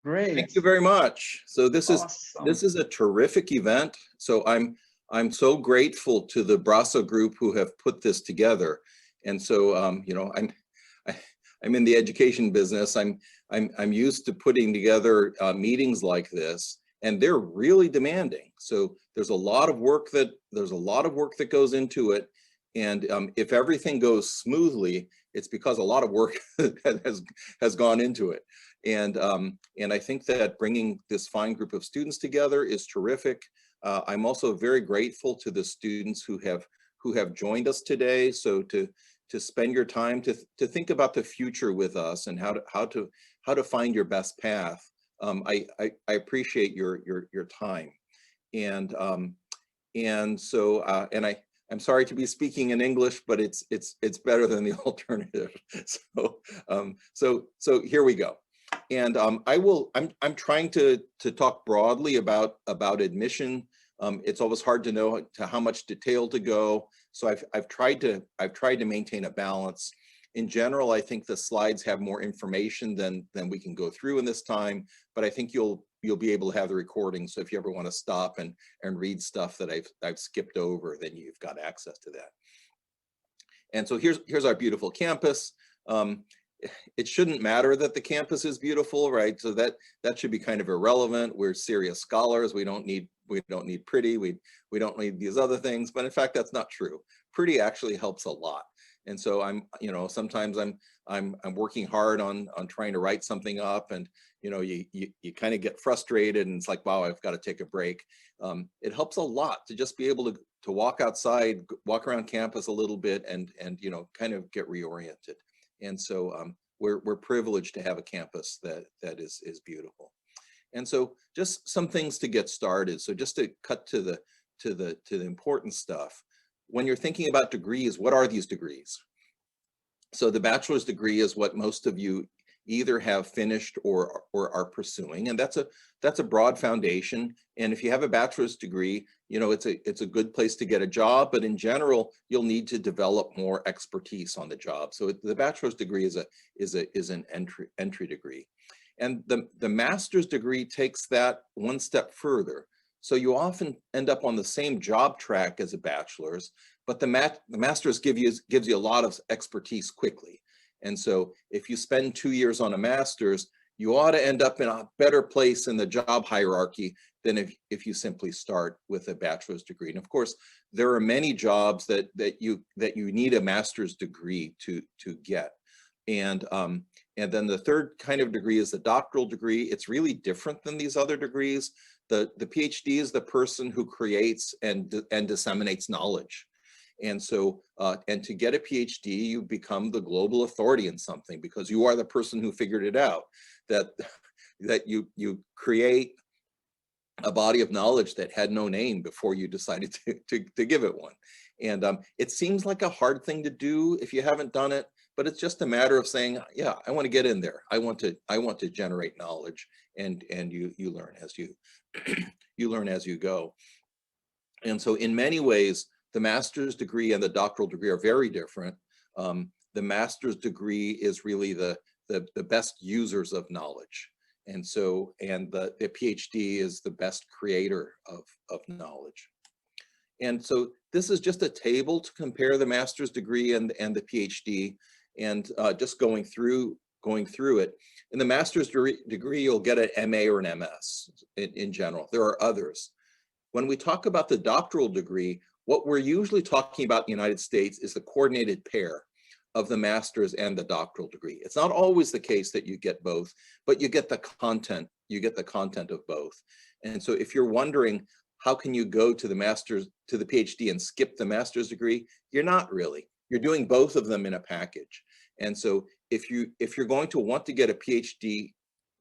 Thank Great. you very much. So this Awesome. is a terrific event. So I'm so grateful to the BRASA group who have put this together. And so you know, I, I'm in the education business. I'm used to putting together meetings like this, and they're really demanding. So there's a lot of work that goes into it. And if everything goes smoothly, it's because a lot of work has gone into it. And I think that bringing this fine group of students together is terrific. I'm also very grateful to the students who have joined us today. So to spend your time to think about the future with us and how to find your best path. I appreciate your time. And so I'm sorry to be speaking in English, but it's better than the alternative. So here we go. And I'm trying to talk broadly about admission. It's always hard to know to how much detail to go. So I've tried to maintain a balance. In general, I think the slides have more information than we can go through in this time, but I think you'll be able to have the recording. So if you ever want to stop and read stuff that I've skipped over, then you've got access to that. And so here's our beautiful campus. It shouldn't matter that the campus is beautiful, right? So that should be kind of irrelevant. We're serious scholars. We don't need pretty. We don't need these other things. But in fact, that's not true. Pretty actually helps a lot. And so sometimes I'm working hard on trying to write something up, and you kind of get frustrated, and it's like, wow, I've got to take a break. It helps a lot to just be able to walk outside, walk around campus a little bit, and kind of get reoriented. And so we're privileged to have a campus that is beautiful. And so just some things to get started. So just to cut to the important stuff. When you're thinking about degrees, what are these degrees? So the bachelor's degree is what most of you either have finished or are pursuing, and that's a broad foundation. And if you have a bachelor's degree, it's a good place to get a job, but in general, you'll need to develop more expertise on the job. So the bachelor's degree is an entry degree. And the master's degree takes that one step further. So you often end up on the same job track as a bachelor's, but the master's gives you a lot of expertise quickly. And so if you spend 2 years on a master's, you ought to end up in a better place in the job hierarchy than if you simply start with a bachelor's degree. And of course, there are many jobs that you need a master's degree to get. And then the third kind of degree is the doctoral degree. It's really different than these other degrees. The PhD is the person who creates and disseminates knowledge. And so, and to get a PhD, you become the global authority in something because you are the person who figured it out, that you create a body of knowledge that had no name before you decided to give it one. And it seems like a hard thing to do if you haven't done it, but it's just a matter of saying, yeah, I want to get in there. I want to generate knowledge, and you learn as you you learn as you go. And so in many ways, the master's degree and the doctoral degree are very different. The master's degree is really the best users of knowledge. And so, and the PhD is the best creator of knowledge. And so this is just a table to compare the master's degree and the PhD, and just going through it. In the master's degree, you'll get an MA or an MS in general. There are others. When we talk about the doctoral degree, what we're usually talking about in the United States is the coordinated pair of the master's and the doctoral degree. It's not always the case that you get both, but you get the content of both. And so if you're wondering, how can you go to the master's, to the PhD and skip the master's degree? You're not really. You're doing both of them in a package. And so if you're going to want to get a PhD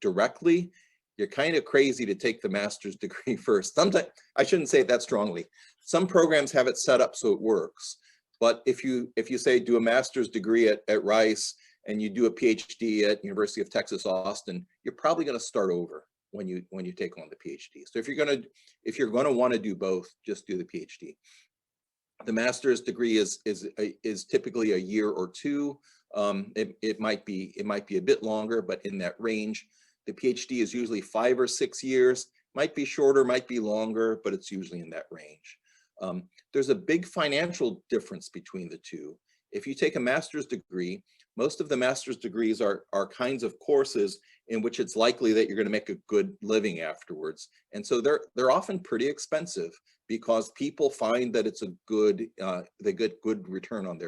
directly, you're kind of crazy to take the master's degree first. Sometimes, I shouldn't say it that strongly. Some programs have it set up so it works. But if you say do a master's degree at Rice and you do a PhD at University of Texas, Austin, you're probably going to start over when you take on the PhD. So if you're going to want to do both, just do the PhD. The master's degree is typically a year or two. It might be a bit longer, but in that range. The PhD is usually 5 or 6 years, might be shorter, might be longer, but it's usually in that range. There's a big financial difference between the two. If you take a master's degree, most of the master's degrees are kinds of courses in which it's likely that you're going to make a good living afterwards. And so they're often pretty expensive because people find that it's a good, they get good return on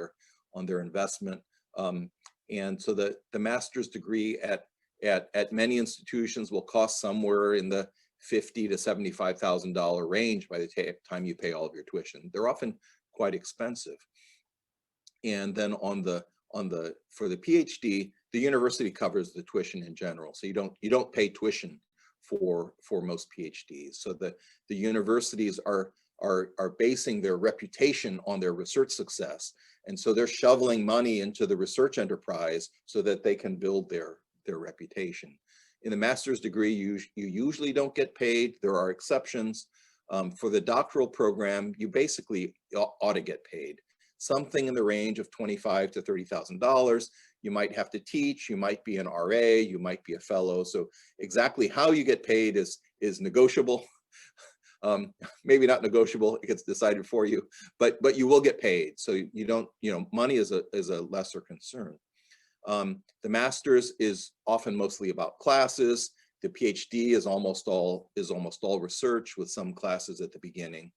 their investment. And so the master's degree at many institutions will cost somewhere in the $50,000 to $75,000 range by the time you pay all of your tuition. They're often quite expensive. And then for the PhD, the university covers the tuition in general. So you don't pay tuition for most PhDs. So the universities are basing their reputation on their research success. And so they're shoveling money into the research enterprise so that they can build their reputation. In the master's degree, you usually don't get paid. There are exceptions. For the doctoral program, you basically ought to get paid. Something in the range of $25,000 to $30,000. You might have to teach, you might be an RA, you might be a fellow. So exactly how you get paid is negotiable. Maybe not negotiable, it gets decided for you, but you will get paid. So you don't, money is a lesser concern. The master's is often mostly about classes. The PhD is almost all research with some classes at the beginning.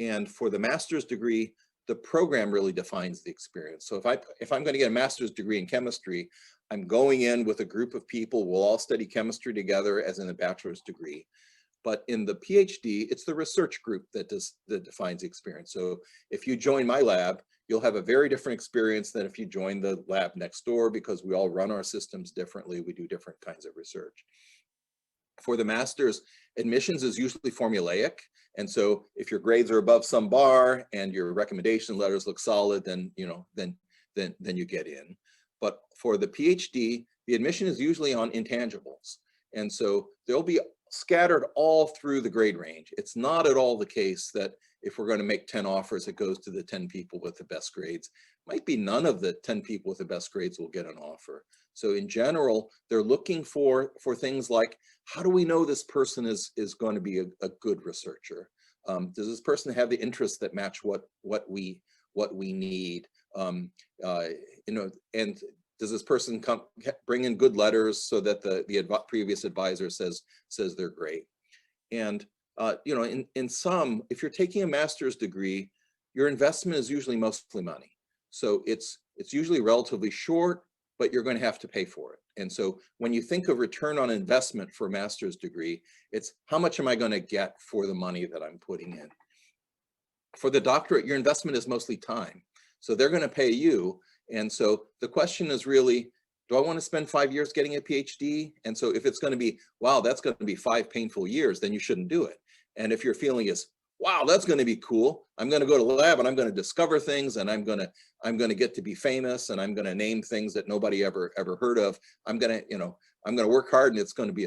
And for the master's degree, the program really defines the experience. So if I'm going to get a master's degree in chemistry, I'm going in with a group of people. We'll all study chemistry together as in a bachelor's degree. But in the PhD, it's the research group that defines the experience. So if you join my lab, you'll have a very different experience than if you join the lab next door, because we all run our systems differently. We do different kinds of research. For the master's, admissions is usually formulaic. And so if your grades are above some bar and your recommendation letters look solid, then you get in. But for the PhD, the admission is usually on intangibles. And so there'll be scattered all through the grade range. It's not at all the case that if we're going to make 10 offers, it goes to the 10 people with the best grades. Might be none of the 10 people with the best grades will get an offer. So in general, they're looking for things like, how do we know this person is going to be a good researcher? Does this person have the interests that match what we need? And does this person bring in good letters so that the previous advisor says they're great? And in sum, if you're taking a master's degree, your investment is usually mostly money. So it's usually relatively short, but you're going to have to pay for it. And so when you think of return on investment for a master's degree, it's how much am I going to get for the money that I'm putting in? For the doctorate, your investment is mostly time. So they're going to pay you. And so the question is really, do I want to spend 5 years getting a PhD? And so if it's going to be, wow, that's going to be 5 painful years, then you shouldn't do it. And if your feeling is, wow, that's going to be cool, I'm going to go to the lab and I'm going to discover things, and I'm going to get to be famous, and I'm going to name things that nobody ever heard of. I'm going to work hard, and it's going to be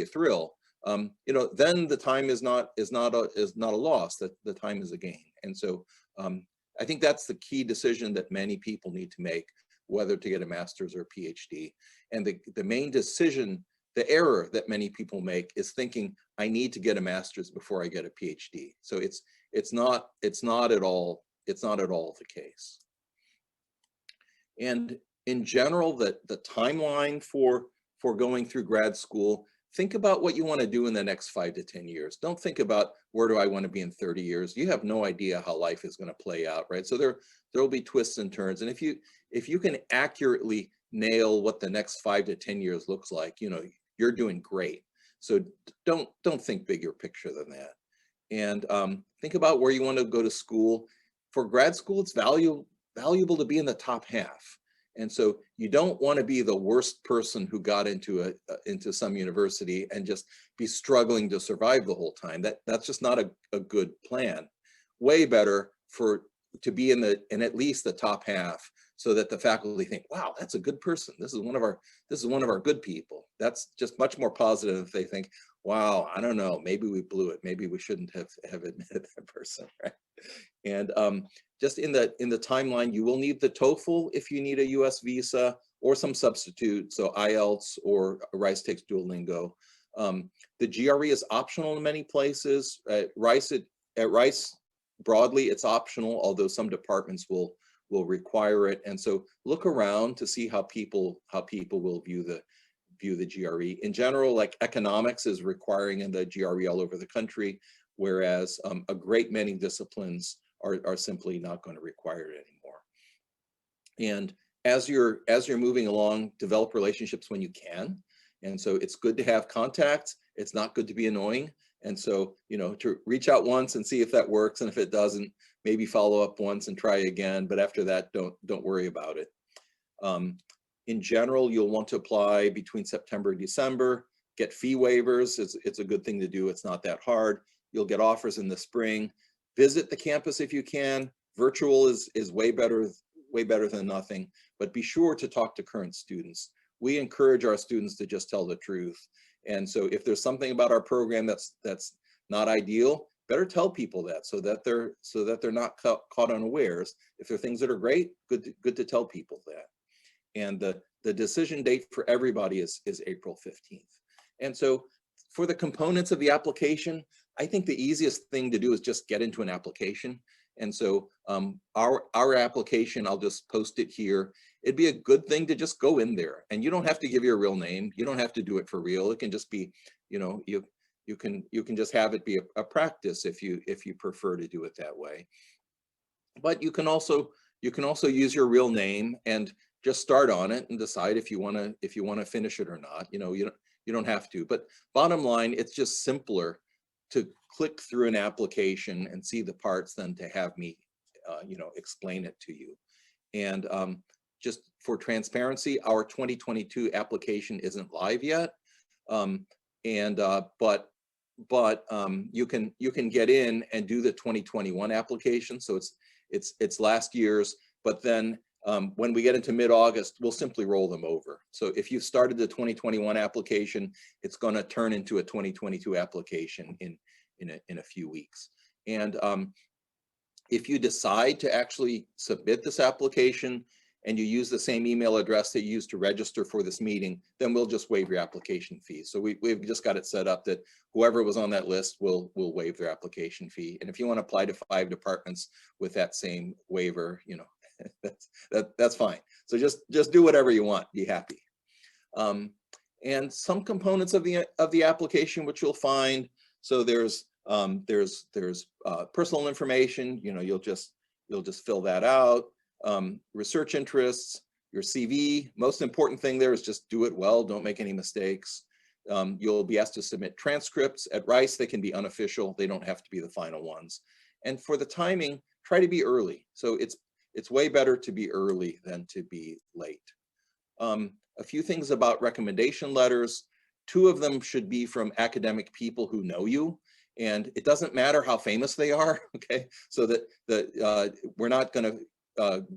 a thrill. Then the time is not a loss. That the time is a gain. And so I think that's the key decision that many people need to make, whether to get a master's or a PhD. And the main decision, the error that many people make, is thinking, I need to get a master's before I get a PhD. So it's not at all the case. And in general, the timeline for going through grad school, think about what you want to do in the next 5 to 10 years. Don't think about where do I want to be in 30 years. You have no idea how life is going to play out, right? So there will be twists and turns. And if you can accurately nail what the next 5 to 10 years looks like, you're doing great. So don't think bigger picture than that. And think about where you want to go to school. For grad school, it's valuable to be in the top half. And so you don't want to be the worst person who got into some university and just be struggling to survive the whole time. That's just not a good plan. Way better to be in at least the top half, so that the faculty think, wow, that's a good person. This is one of our good people. That's just much more positive if they think, wow, I don't know, maybe we blew it. Maybe we shouldn't have admitted that person, right? And just in the timeline, you will need the TOEFL if you need a US visa, or some substitute, so IELTS or Rice takes Duolingo. The GRE is optional in many places. At Rice broadly, it's optional, although some departments will require it. And so look around to see how people will view the GRE. In general, like economics is requiring in the GRE all over the country, whereas a great many disciplines are simply not going to require it anymore. And as you're moving along, develop relationships when you can. And so it's good to have contacts. It's not good to be annoying. And so, you know, to reach out once and see if that works. And if it doesn't, maybe follow up once and try again. But after that, don't worry about it. In general, you'll want to apply between September and December, get fee waivers. It's a good thing to do. It's not that hard. You'll get offers in the spring. Visit the campus if you can. Virtual is way better than nothing, but be sure to talk to current students. We encourage our students to just tell the truth. And so if there's something about our program that's not ideal, better tell people that so that they're not caught unawares. If there are things that are great, good to tell people that. And the decision date for everybody is April 15th. And so for the components of the application, I think the easiest thing to do is just get into an application. And so our application, I'll just post it here. It'd be a good thing to just go in there, and you don't have to give your real name. You don't have to do it for real. It can just be, you know, you can just have it be a practice if you prefer to do it that way. But you can also use your real name and just start on it and decide if you want to finish it or not. You know, you don't have to. But bottom line, it's just simpler to click through an application and see the parts than to have me, you know, explain it to you. And just for transparency, our 2022 application isn't live yet, but you can get in and do the 2021 application. So it's last year's, but then when we get into mid-August, we'll simply roll them over. So if you started the 2021 application, it's going to turn into a 2022 application in a few weeks. And if you decide to actually submit this application and you use the same email address that you used to register for this meeting, then we'll just waive your application fee. So we've just got it set up that whoever was on that list will waive their application fee. And if you want to apply to 5 departments with that same waiver, you know, that's fine. So just do whatever you want, be happy. And some components of the application which you'll find, so there's personal information, you know, you'll just fill that out. Research interests, your CV. Most important thing there is just do it well, don't make any mistakes. You'll be asked to submit transcripts. At Rice, they can be unofficial, they don't have to be the final ones. And for the timing, try to be early. So it's way better to be early than to be late. A few things about recommendation letters. 2 of them should be from academic people who know you. And it doesn't matter how famous they are, okay? So that we're not gonna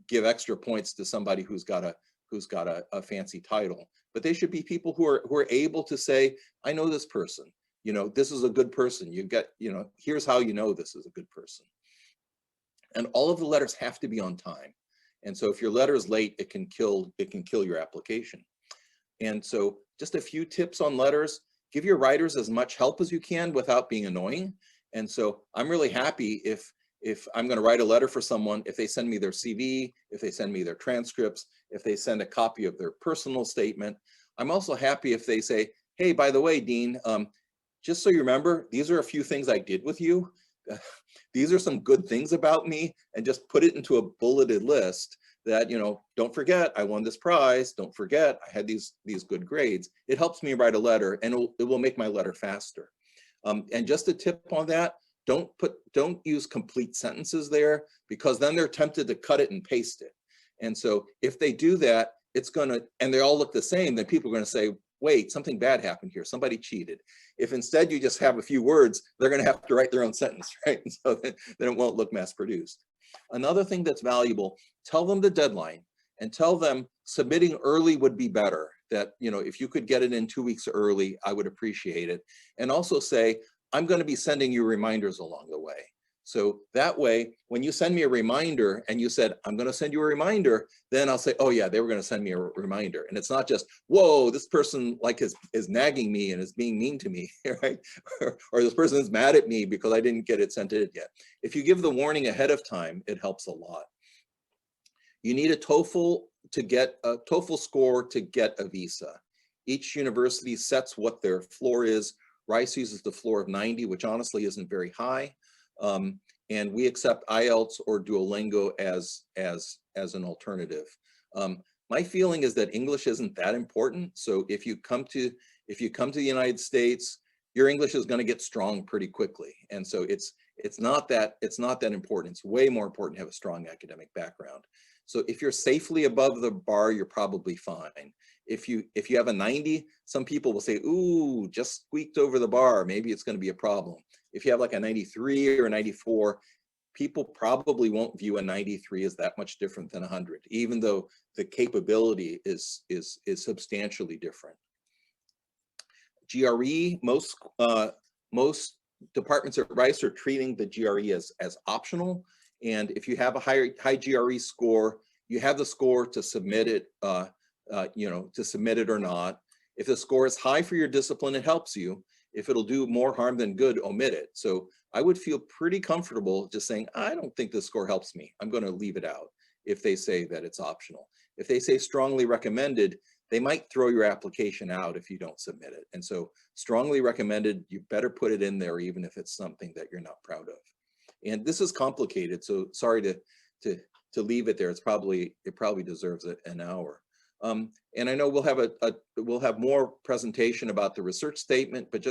give extra points to somebody who's got a fancy title, but they should be people who are able to say, I know this person, you know, this is a good person. You know, here's how you know this is a good person. And all of the letters have to be on time. And so if your letter is late, it can kill your application. And so just a few tips on letters. Give your writers as much help as you can without being annoying. And so I'm really happy if I'm going to write a letter for someone, if they send me their CV, if they send me their transcripts, if they send a copy of their personal statement. I'm also happy if they say, hey, by the way, Dean, just so you remember, these are a few things I did with you. These are some good things about me, and just put it into a bulleted list that, you know, don't forget, I won this prize. Don't forget, I had these good grades. It helps me write a letter, and it will make my letter faster. And just a tip on that, don't use complete sentences there, because then they're tempted to cut it and paste it. And so if they do that, and they all look the same, then people are gonna say, wait, something bad happened here, somebody cheated. If instead you just have a few words, they're gonna have to write their own sentence, right? And so then it won't look mass produced. Another thing that's valuable, tell them the deadline and tell them submitting early would be better. That, you know, if you could get it in 2 weeks early, I would appreciate it. And also say, I'm going to be sending you reminders along the way. So that way, when you send me a reminder and you said, I'm going to send you a reminder, then I'll say, oh yeah, they were going to send me a reminder. And it's not just, whoa, this person like is nagging me and is being mean to me, right? Or this person is mad at me because I didn't get it sent in yet. If you give the warning ahead of time, it helps a lot. You need a TOEFL to get a TOEFL score to get a visa. Each university sets what their floor is. Rice uses the floor of 90, which honestly isn't very high. And we accept IELTS or Duolingo as an alternative. My feeling is that English isn't that important. So if you come to the United States, your English is going to get strong pretty quickly. And so it's not that important. It's way more important to have a strong academic background. So if you're safely above the bar, you're probably fine. If you have a 90, some people will say, ooh, just squeaked over the bar, maybe it's going to be a problem. If you have like a 93 or a 94, people probably won't view a 93 as that much different than 100, even though the capability is substantially different. GRE, most departments at Rice are treating the GRE as optional. And if you have a high GRE score, you have the score to submit it, to submit it or not. If the score is high for your discipline, it helps you. If it'll do more harm than good, omit it. So I would feel pretty comfortable just saying, I don't think this score helps me. I'm going to leave it out if they say that it's optional. If they say strongly recommended, they might throw your application out if you don't submit it. And so strongly recommended, you better put it in there even if it's something that you're not proud of. And this is complicated, so sorry to leave it there. It probably deserves an hour. And I know we'll have more presentation about the research statement, but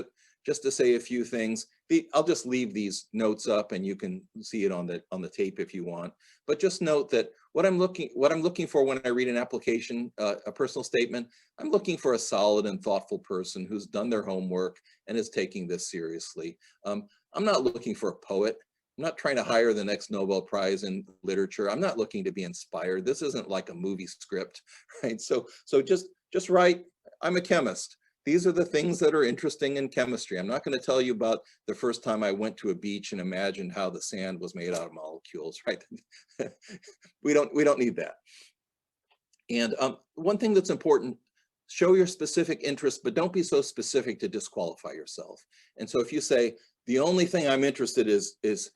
just to say a few things, I'll just leave these notes up and you can see it on the tape if you want. But just note that what I'm looking for when I read an application, a personal statement, I'm looking for a solid and thoughtful person who's done their homework and is taking this seriously. I'm not looking for a poet. I'm not trying to hire the next Nobel Prize in literature. I'm not looking to be inspired. This isn't like a movie script, right? So just write, I'm a chemist. These are the things that are interesting in chemistry. I'm not going to tell you about the first time I went to a beach and imagined how the sand was made out of molecules, right? We don't need that. And one thing that's important, show your specific interest, but don't be so specific to disqualify yourself. And so if you say, the only thing I'm interested is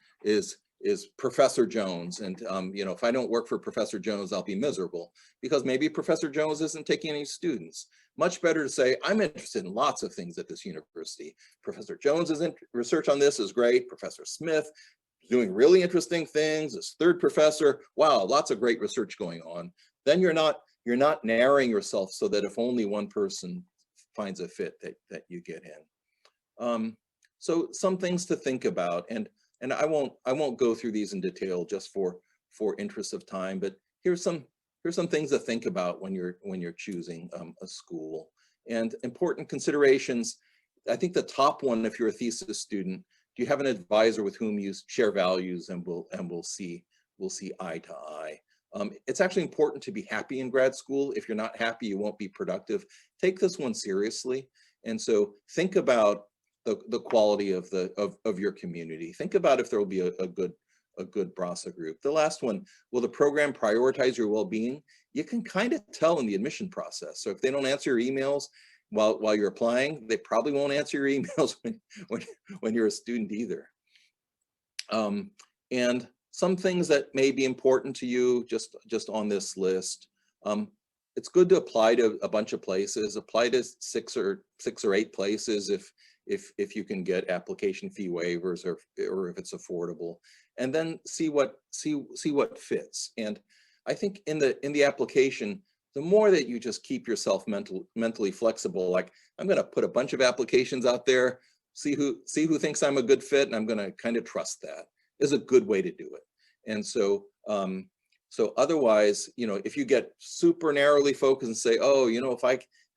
Professor Jones, and if I don't work for Professor Jones, I'll be miserable because maybe Professor Jones isn't taking any students. Much better to say, I'm interested in lots of things at this university. Professor Jones's research on this is great. Professor Smith is doing really interesting things. This third professor, wow, lots of great research going on. Then you're not narrowing yourself so that if only one person finds a fit that you get in. So some things to think about, and I won't go through these in detail just for interest of time, but here's some things to think about when you're choosing a school. And important considerations, I think the top one, if you're a thesis student, do you have an advisor with whom you share values and we'll see eye to eye? It's actually important to be happy in grad school. If you're not happy, you won't be productive. Take this one seriously. And so think about the quality of your community. Think about if there will be a good BRASA group. The last one, will the program prioritize your well-being? You can kind of tell in the admission process. So if they don't answer your emails while you're applying, they probably won't answer your emails when you're a student either. And some things that may be important to you just on this list. It's good to apply to a bunch of places. Apply to six or 8 places if you can get application fee waivers or if it's affordable, and then see what fits. And I think in the application, the more that you just keep yourself mentally flexible, like I'm going to put a bunch of applications out there, see who thinks I'm a good fit, and I'm going to kind of trust that, is a good way to do it. And so so otherwise, if you get super narrowly focused and say, oh, if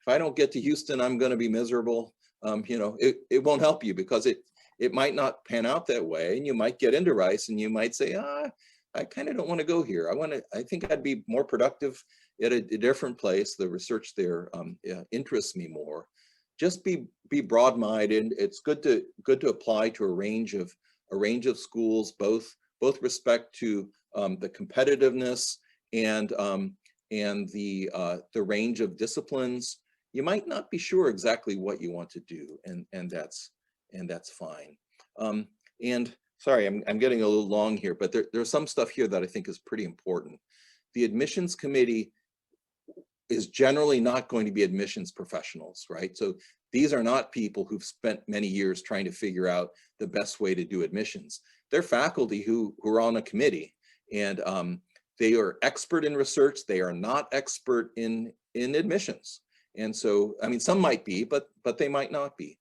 I don't get to Houston, I'm going to be miserable. It won't help you because it might not pan out that way, and you might get into Rice and you might say, I kind of don't want to go here. I think I'd be more productive at a different place. The research there interests me more. Just be broad-minded. It's good to apply to a range of a range of schools, both respect to the competitiveness and the range of disciplines. You might not be sure exactly what you want to do, and that's fine. And sorry, I'm getting a little long here, but there's some stuff here that I think is pretty important. The admissions committee is generally not going to be admissions professionals, right? So these are not people who've spent many years trying to figure out the best way to do admissions. They're faculty who are on a committee, and they are expert in research. They are not expert in admissions. And so, I mean, some might be, but they might not be.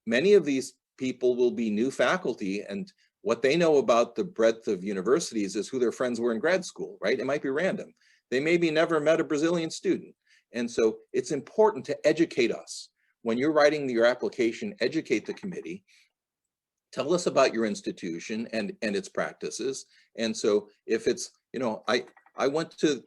Many of these people will be new faculty, and what they know about the breadth of universities is who their friends were in grad school, right? It might be random. They maybe never met a Brazilian student. And so it's important to educate us. When you're writing your application, educate the committee. Tell us about your institution and its practices. And so if it's, you know, I went to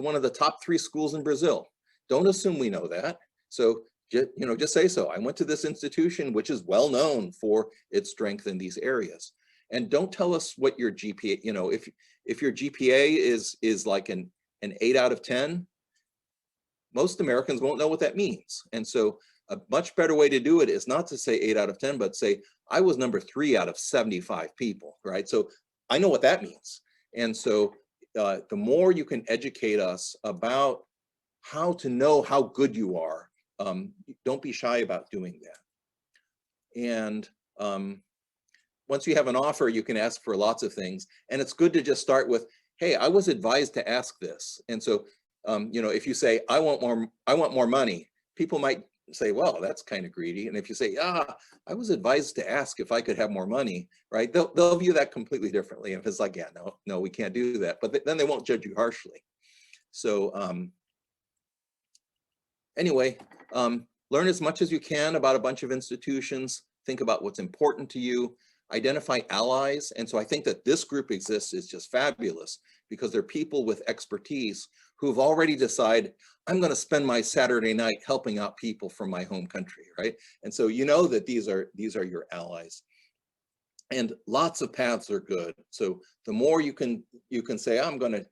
one of the top 3 schools in Brazil. Don't assume we know that. So just say so. I went to this institution, which is well known for its strength in these areas. And don't tell us what your GPA, you know, if your GPA is like an 8 out of 10, most Americans won't know what that means. And so a much better way to do it is not to say 8 out of 10, but say, I was number 3 out of 75 people, right? So I know what that means. And so the more you can educate us about how to know how good you are, don't be shy about doing that. And once you have an offer, you can ask for lots of things. And it's good to just start with, hey, I was advised to ask this. And so, if you say, I want more money, people might say, well, that's kind of greedy. And if you say, I was advised to ask if I could have more money, right? They'll view that completely differently. And if it's like, yeah, no, we can't do that. But then they won't judge you harshly. So anyway, learn as much as you can about a bunch of institutions. Think about what's important to you. Identify allies. And so I think that this group exists is just fabulous because they're people with expertise who've already decided, I'm going to spend my Saturday night helping out people from my home country, right? And so you know that these are your allies. And lots of paths are good. So the more you can say, I'm gonna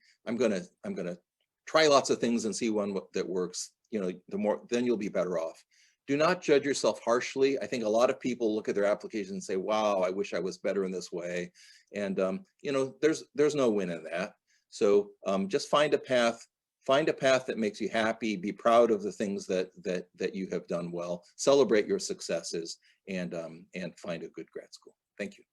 try lots of things and see one that works, the more, then you'll be better off. Do not judge yourself harshly. I think a lot of people look at their application and say, wow, I wish I was better in this way. And there's no win in that. So just find a path that makes you happy, be proud of the things that you have done well, celebrate your successes, and find a good grad school. Thank you.